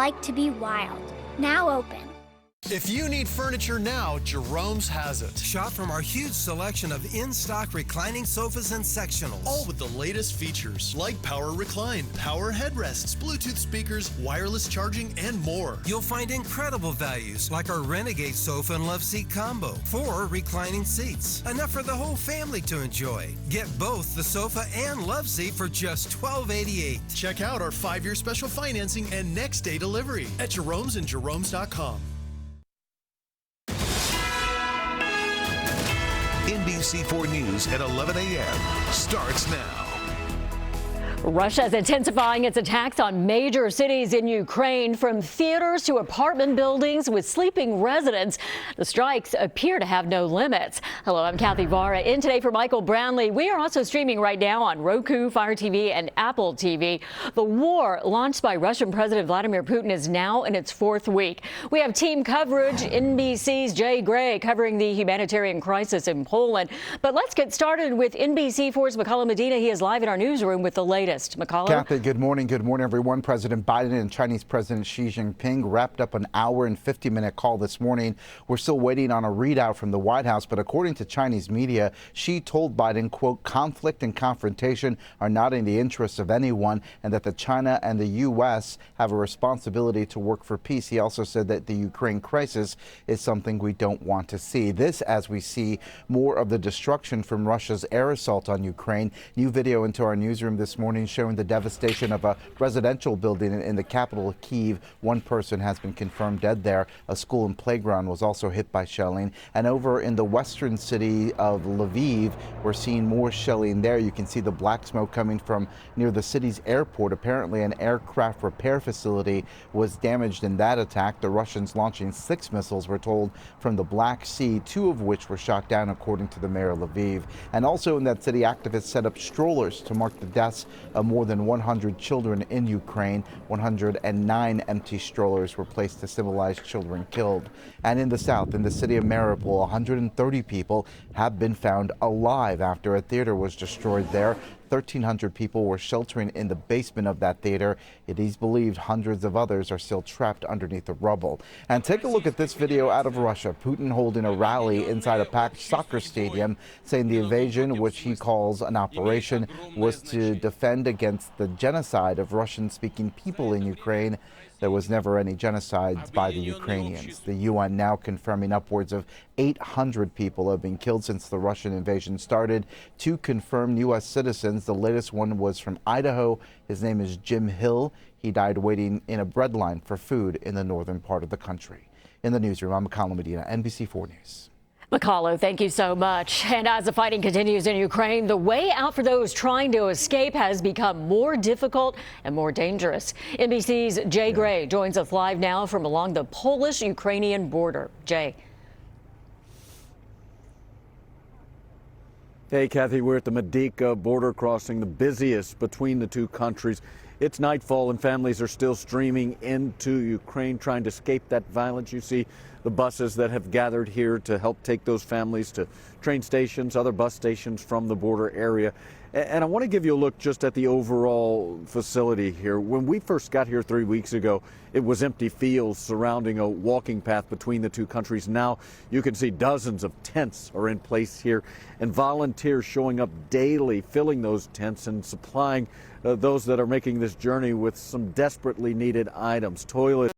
Like to be wild. Now open. If you need furniture now, Jerome's has it. Shop from our huge selection of in-stock reclining sofas and sectionals. All with the latest features like power recline, power headrests, Bluetooth speakers, wireless charging, and more. You'll find incredible values like our Renegade sofa and love seat combo. 4 reclining seats, enough for the whole family to enjoy. Get both the sofa and love seat for just $12.88. Check out our 5-year special financing and next day delivery at Jerome's and Jerome's.com. NBC4 News at 11 a.m. starts now. Russia is intensifying its attacks on major cities in Ukraine, from theaters to apartment buildings with sleeping residents. The strikes appear to have no limits. Hello, I'm Kathy Vara. In today for Michael Brownlee. We are also streaming right now on Roku, Fire TV, and Apple TV. The war launched by Russian President Vladimir Putin is now in its 4th week. We have team coverage. NBC's Jay Gray covering the humanitarian crisis in Poland. But let's get started with NBC4's McCullough Medina. He is live in our newsroom with the latest. McCullough. Kathy, good morning. Good morning, everyone. President Biden and Chinese President Xi Jinping wrapped up an hour and 50-minute call this morning. We're still waiting on a readout from the White House, but according to Chinese media, Xi told Biden, quote, conflict and confrontation are not in the interests of anyone, and that China and the U.S. have a responsibility to work for peace. He also said that the Ukraine crisis is something we don't want to see. This as we see more of the destruction from Russia's air assault on Ukraine. New video into our newsroom this morning showing the devastation of a residential building in the capital of Kyiv. One person has been confirmed dead there. A school and playground was also hit by shelling. And over in the western city of Lviv, we're seeing more shelling there. You can see the black smoke coming from near the city's airport. Apparently an aircraft repair facility was damaged in that attack. The Russians launching 6 missiles, we're told, from the Black Sea, 2 of which were shot down, according to the mayor of Lviv. And also in that city, activists set up strollers to mark the deaths of more than 100 children in Ukraine. 109 empty strollers were placed to symbolize children killed. And in the south, in the city of Mariupol, 130 people have been found alive after a theater was destroyed there. 1,300 people were sheltering in the basement of that theater. It is believed hundreds of others are still trapped underneath the rubble. And take a look at this video out of Russia. Putin holding a rally inside a packed soccer stadium, saying the invasion, which he calls an operation, was to defend against the genocide of Russian-speaking people in Ukraine. There was never any genocide by the Ukrainians. The UN now confirming upwards of 800 people have been killed since the Russian invasion started. 2 confirmed U.S. citizens. The latest one was from Idaho. His name is Jim Hill. He died waiting in a bread line for food in the northern part of the country. In the newsroom, I'm McCullough Medina, NBC4 News. McCullough, thank you so much. And as the fighting continues in Ukraine, the way out for those trying to escape has become more difficult and more dangerous. NBC's Jay Gray joins us live now from along the Polish-Ukrainian border. Jay. Hey, Kathy, we're at the Medyka border crossing, the busiest between the two countries. It's nightfall and families are still streaming into Ukraine trying to escape that violence. You see the buses that have gathered here to help take those families to train stations, other bus stations from the border area. And I want to give you a look just at the overall facility here. When we first got here 3 weeks ago, it was empty fields surrounding a walking path between the two countries. Now you can see dozens of tents are in place here, and volunteers showing up daily, filling those tents and supplying those that are making this journey with some desperately needed items, toilets.